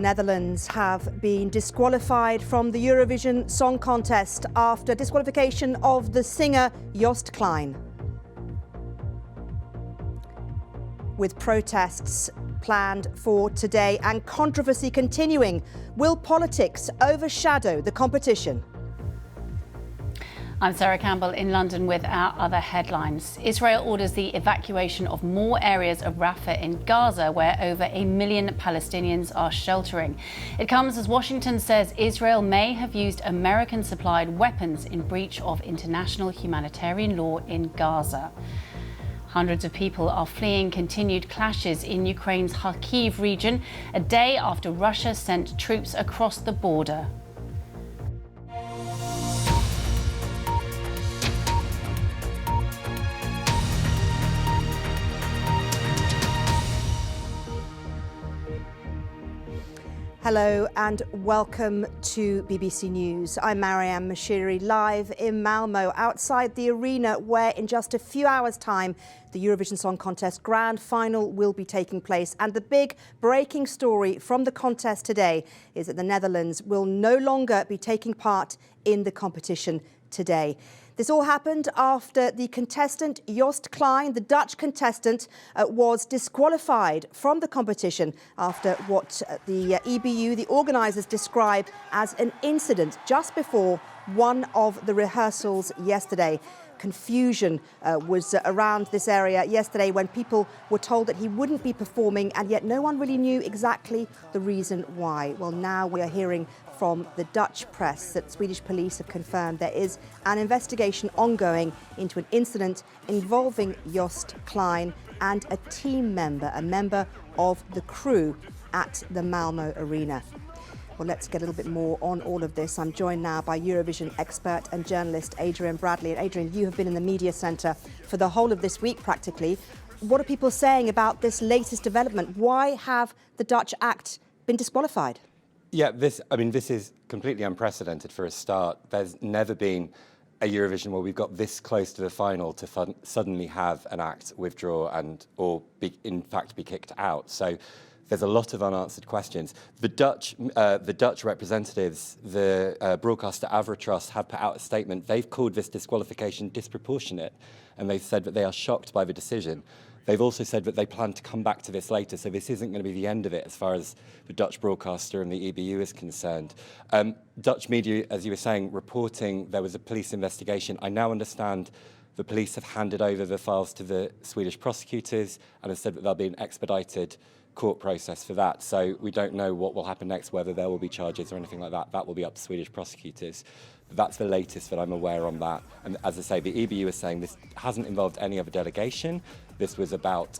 Netherlands have been disqualified from the Eurovision Song Contest after disqualification of the singer Joost Klein. With protests planned for today and controversy continuing, will politics overshadow the competition? I'm Sarah Campbell in London with our other headlines. Israel orders the evacuation of more areas of Rafah in Gaza, where over 1 million Palestinians are sheltering. It comes as Washington says Israel may have used American-supplied weapons in breach of international humanitarian law in Gaza. Hundreds of people are fleeing continued clashes in Ukraine's Kharkiv region, a day after Russia sent troops across the border. Hello and welcome to BBC News. I'm Marianne Mashiri, live in Malmo, outside the arena where in just a few hours' time the Eurovision Song Contest grand final will be taking place. And the big breaking story from the contest today is that the Netherlands will no longer be taking part in the competition today. This all happened after the contestant Joost Klein, the Dutch contestant, was disqualified from the competition after what the EBU, the organisers, describe as an incident just before one of the rehearsals yesterday. Confusion was around this area yesterday when people were told that he wouldn't be performing, and yet no one really knew exactly the reason why. Well, now we are hearing from the Dutch press that Swedish police have confirmed there is an investigation ongoing into an incident involving Joost Klein and a team member, a member of the crew at the Malmo arena. Well, let's get a little bit more on all of this. I'm joined now by Eurovision expert and journalist Adrian Bradley. And Adrian, you have been in the media centre for the whole of this week practically. What are people saying about this latest development? Why have the Dutch act been disqualified? Yeah, this is completely unprecedented for a start. There's never been a Eurovision where we've got this close to the final to suddenly have an act withdraw or in fact be kicked out. So there's a lot of unanswered questions. The Dutch representatives, the broadcaster Avrotros, have put out a statement. They've called this disqualification disproportionate, and they've said that they are shocked by the decision. They've also said that they plan to come back to this later, so this isn't going to be the end of it as far as the Dutch broadcaster and the EBU is concerned. Dutch media, as you were saying, reporting there was a police investigation. I now understand the police have handed over the files to the Swedish prosecutors and have said that there'll be an expedited court process for that. So we don't know what will happen next, whether there will be charges or anything like that. That will be up to Swedish prosecutors. But that's the latest that I'm aware on that. And as I say, the EBU is saying this hasn't involved any other delegation. This was about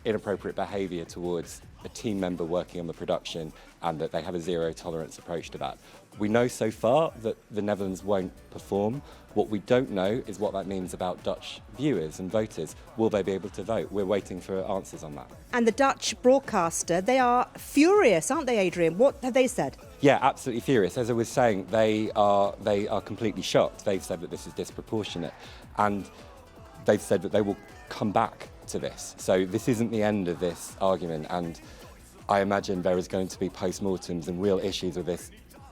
inappropriate behaviour towards a team member working on the production, and that they have a zero tolerance approach to that. We know so far that the Netherlands won't perform. What we don't know is what that means about Dutch viewers and voters. Will they be able to vote? We're waiting for answers on that. And the Dutch broadcaster, they are furious, aren't they, Adrian? What have they said? Yeah, absolutely furious. As I was saying, they are completely shocked. They've said that this is disproportionate, and they've said that they will come back to this. So this isn't the end of this argument, and I imagine there is going to be post-mortems and real issues with this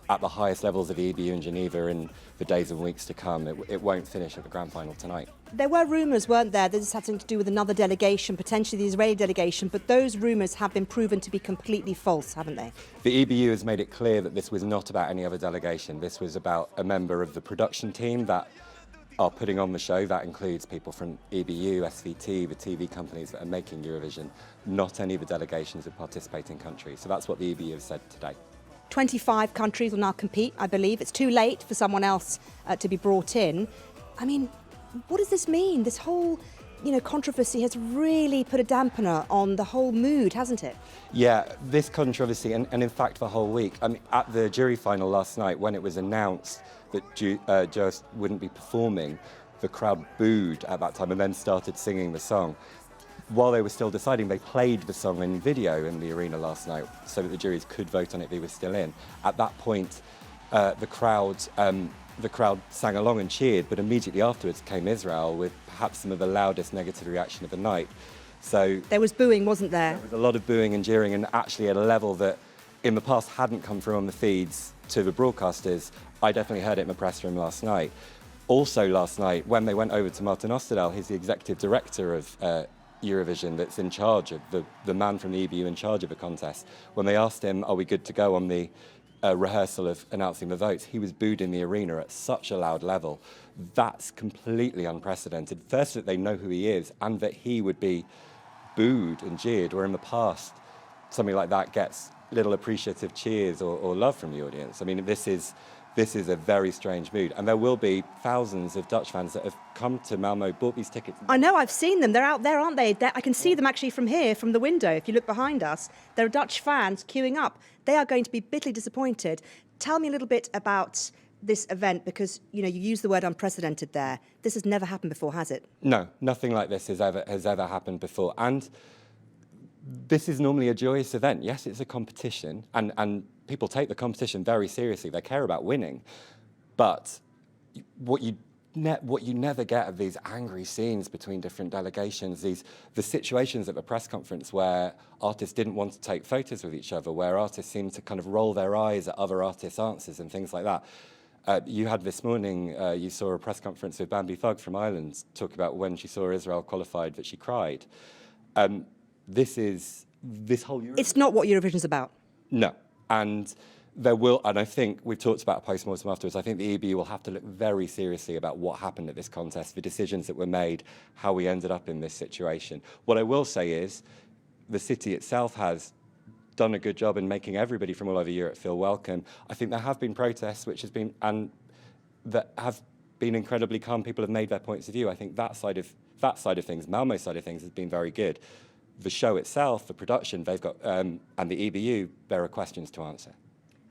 at the highest levels of the EBU in Geneva in the days and weeks to come. It won't finish at the grand final tonight. There were rumours, weren't there, that this had something to do with another delegation, potentially the Israeli delegation, but those rumours have been proven to be completely false, haven't they? The EBU has made it clear that this was not about any other delegation. This was about a member of the production team that are putting on the show. That includes people from EBU, SVT, the TV companies that are making Eurovision, not any of the delegations of participating countries. So that's what the EBU has said today. 25 countries will now compete, I believe. It's too late for someone else to be brought in. I mean, what does this mean? This whole, controversy has really put a dampener on the whole mood, hasn't it? Yeah, this controversy, and in fact the whole week. I mean, at the jury final last night, when it was announced that Joost wouldn't be performing, the crowd booed at that time and then started singing the song. While they were still deciding, they played the song in video in the arena last night so that the juries could vote on it if he was still in. At that point, the crowd sang along and cheered, but immediately afterwards came Israel with perhaps some of the loudest negative reaction of the night. So there was booing, wasn't there? There was a lot of booing and jeering, and actually at a level that in the past hadn't come through on the feeds to the broadcasters. I definitely heard it in the press room last night. Also last night, when they went over to Martin Osterdahl, he's the executive director of Eurovision that's in charge of, the man from the EBU in charge of the contest. When they asked him, are we good to go on the rehearsal of announcing the votes, he was booed in the arena at such a loud level. That's completely unprecedented. First, that they know who he is, and that he would be booed and jeered, where in the past, something like that gets little appreciative cheers or love from the audience. I mean, this is a very strange mood. And there will be thousands of Dutch fans that have come to Malmo, bought these tickets. I know, I've seen them. They're out there, aren't they? I can see them actually from here, from the window. If you look behind us, there are Dutch fans queuing up. They are going to be bitterly disappointed. Tell me a little bit about this event, because you used the word unprecedented there. This has never happened before, has it? No, nothing like this has ever happened before. And this is normally a joyous event. Yes, it's a competition, and people take the competition very seriously. They care about winning. But what you never get are these angry scenes between different delegations, the situations at the press conference where artists didn't want to take photos with each other, where artists seemed to kind of roll their eyes at other artists' answers and things like that. You had this morning, you saw a press conference with Bambi Thug from Ireland talk about when she saw Israel qualified that she cried. This whole Eurovision. It's not what Eurovision's about. No, and I think we've talked about a post-mortem afterwards. I think the EBU will have to look very seriously about what happened at this contest, the decisions that were made, how we ended up in this situation. What I will say is, the city itself has done a good job in making everybody from all over Europe feel welcome. I think there have been protests that have been incredibly calm. People have made their points of view. I think that side of things, Malmo's side of things, has been very good. The show itself, the production, they've got, and the EBU, there are questions to answer.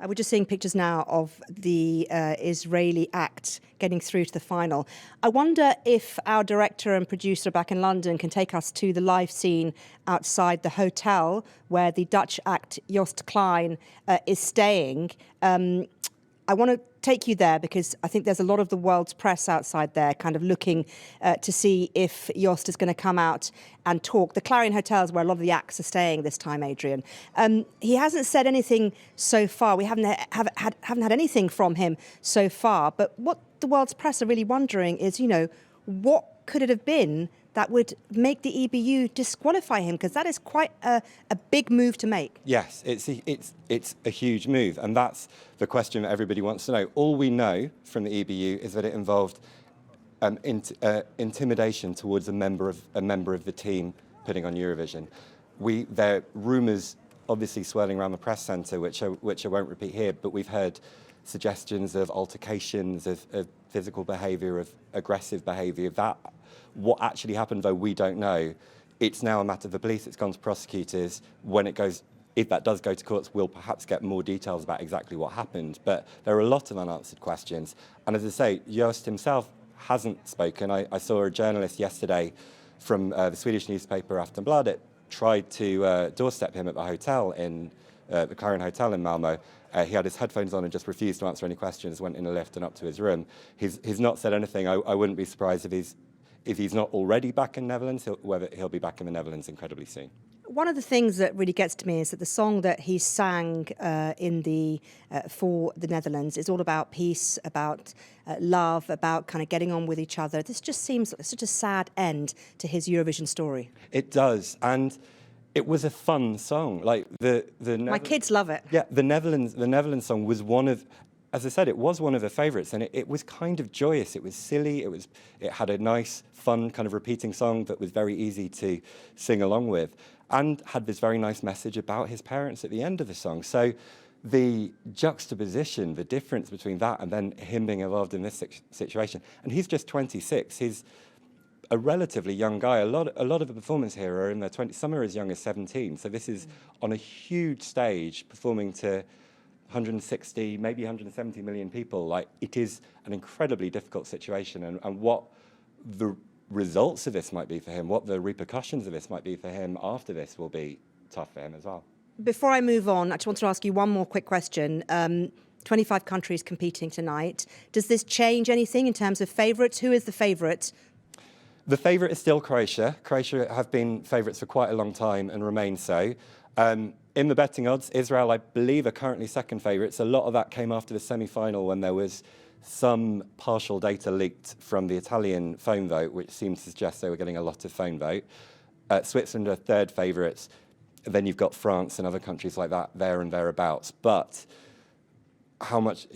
We're just seeing pictures now of the Israeli act getting through to the final. I wonder if our director and producer back in London can take us to the live scene outside the hotel where the Dutch act Joost Klein is staying. I want to take you there because I think there's a lot of the world's press outside there kind of looking to see if Joost is going to come out and talk. The Clarion Hotel is where a lot of the acts are staying this time, Adrian. He hasn't said anything so far. We haven't had anything from him so far. But what the world's press are really wondering is, what could it have been that would make the EBU disqualify him? Because that is quite a big move to make. Yes, it's a huge move, and that's the question that everybody wants to know. All we know from the EBU is that it involved intimidation towards a member of the team putting on Eurovision. There are rumours obviously swirling around the press centre, which I won't repeat here, but we've heard suggestions of altercations, of physical behaviour, of aggressive behaviour. What actually happened, though, we don't know. It's now a matter of the police. It's gone to prosecutors. If that does go to courts, we'll perhaps get more details about exactly what happened. But there are a lot of unanswered questions. And as I say, Joost himself hasn't spoken. I saw a journalist yesterday from the Swedish newspaper Aftonbladet tried to doorstep him at the hotel in the Clarion Hotel in Malmo. He had his headphones on and just refused to answer any questions, went in a lift and up to his room. He's not said anything. I wouldn't be surprised if he's not already back in Netherlands, whether he'll be back in the Netherlands incredibly soon. One of the things that really gets to me is that the song that he sang for the Netherlands is all about peace, about love, about kind of getting on with each other. This just seems like such a sad end to his Eurovision story. It does, and it was a fun song. Like my kids love it. Yeah, the Netherlands song was one of. As I said, it was one of her favourites, and it was kind of joyous. It was silly. It had a nice, fun, kind of repeating song that was very easy to sing along with, and had this very nice message about his parents at the end of the song. So the juxtaposition, the difference between that and then him being involved in this situation, and he's just 26. He's a relatively young guy. A lot of the performers here are in their 20s. Some are as young as 17. So this is on a huge stage performing to 160, maybe 170 million people. Like, it is an incredibly difficult situation, and what the results of this might be for him, what the repercussions of this might be for him after this will be tough for him as well. Before I move on, I just want to ask you one more quick question. 25 countries competing tonight. Does this change anything in terms of favourites? Who is the favourite? The favourite is still Croatia. Croatia have been favourites for quite a long time and remain so. In the betting odds, Israel, I believe, are currently second favourites. A lot of that came after the semi-final when there was some partial data leaked from the Italian phone vote, which seemed to suggest they were getting a lot of phone vote. Switzerland are third favourites. Then you've got France and other countries like that there and thereabouts. But how much,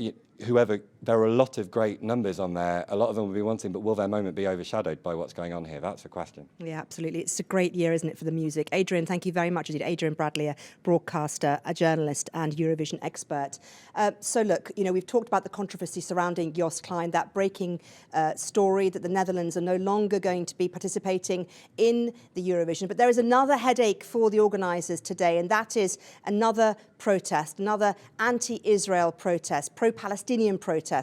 there are a lot of great numbers on there. A lot of them will be wanting, but will their moment be overshadowed by what's going on here? That's the question. Yeah, absolutely. It's a great year, isn't it, for the music? Adrian, thank you very much indeed. Adrian Bradley, a broadcaster, a journalist and Eurovision expert. So look, we've talked about the controversy surrounding Jos Klein, that breaking story that the Netherlands are no longer going to be participating in the Eurovision. But there is another headache for the organisers today, and that is another protest, another anti-Israel protest, pro-Palestinian protest,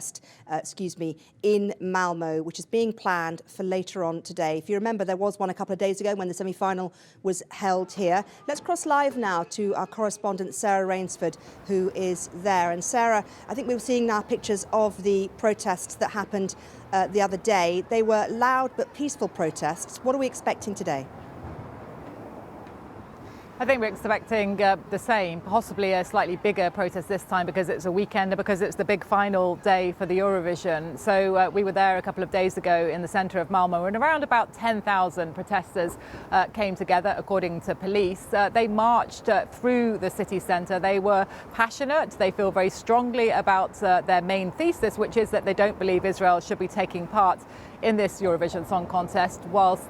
in Malmo, which is being planned for later on today. If you remember, there was one a couple of days ago when the semi-final was held here. Let's cross live now to our correspondent, Sarah Rainsford, who is there. And Sarah, I think we were seeing now pictures of the protests that happened the other day. They were loud but peaceful protests. What are we expecting today? I think we're expecting the same, possibly a slightly bigger protest this time because it's a weekend and because it's the big final day for the Eurovision. So we were there a couple of days ago in the centre of Malmo, and around about 10,000 protesters came together, according to police. They marched through the city centre. They were passionate. They feel very strongly about their main thesis, which is that they don't believe Israel should be taking part in this Eurovision Song Contest whilst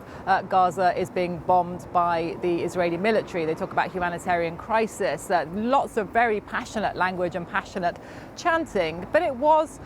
Gaza is being bombed by the Israeli military. They talk about humanitarian crisis, lots of very passionate language and passionate chanting, but it was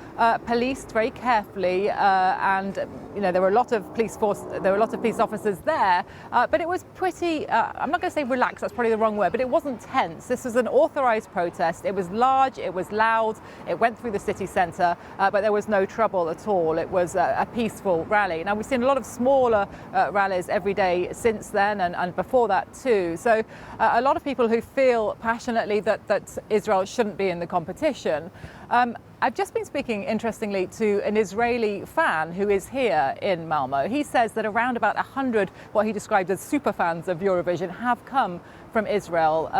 policed very carefully, and there were a lot of police officers there, but it was pretty, I'm not going to say relaxed, that's probably the wrong word, but it wasn't tense. This was an authorised protest. It was large, it was loud, it went through the city centre, but there was no trouble at all. It was a peaceful rally. Now, we've seen a lot of smaller rallies every day since then and before that too. So a lot of people who feel passionately that Israel shouldn't be in the competition. I've just been speaking, interestingly, to an Israeli fan who is here in Malmo. He says that around about 100, what he described as super fans of Eurovision, have come from Israel,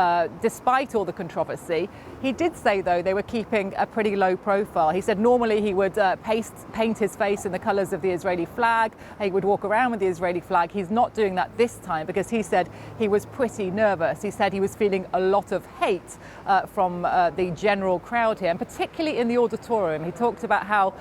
despite all the controversy. He did say, though, they were keeping a pretty low profile. He said normally he would paint his face in the colours of the Israeli flag. He would walk around with the Israeli flag. He's not doing that this time because he said he was pretty nervous. He said he was feeling a lot of hate from the general crowd here, and particularly in the auditorium. He talked about how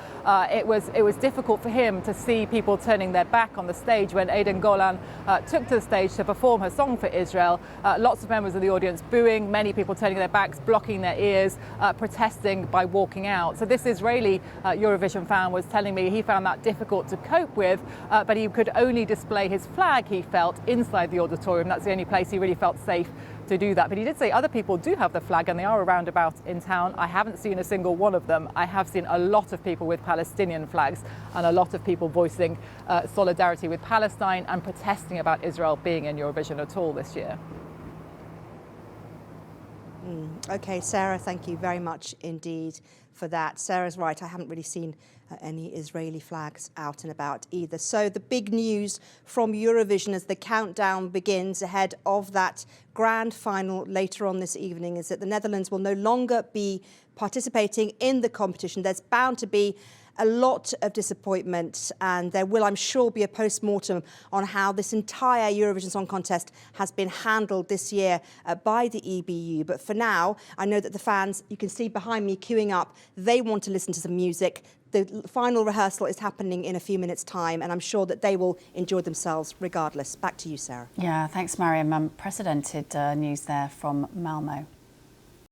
it was difficult for him to see people turning their back on the stage when Aidan Golan took to the stage to perform her song for Israel. Lots of members of the audience booing, many people turning their backs, blocking their ears, protesting by walking out. So this Israeli Eurovision fan was telling me he found that difficult to cope with, but he could only display his flag, he felt, inside the auditorium. That's the only place he really felt safe to do that. But he did say other people do have the flag and they are around about in town. I haven't seen a single one of them. I have seen a lot of people with Palestinian flags and a lot of people voicing solidarity with Palestine and protesting about Israel being in Eurovision at all this year. OK, Sarah, thank you very much indeed for that. Sarah's right, I haven't really seen any Israeli flags out and about either. So the big news from Eurovision as the countdown begins ahead of that grand final later on this evening is that the Netherlands will no longer be participating in the competition. There's bound to be a lot of disappointment, and there will, I'm sure, be a post-mortem on how this entire Eurovision Song Contest has been handled this year by the EBU. But for now, I know that the fans, you can see behind me queuing up, they want to listen to some music. The final rehearsal is happening in a few minutes' time, and I'm sure that they will enjoy themselves regardless. Back to you, Sarah. Yeah, thanks, Mariam. Unprecedented news there from Malmo.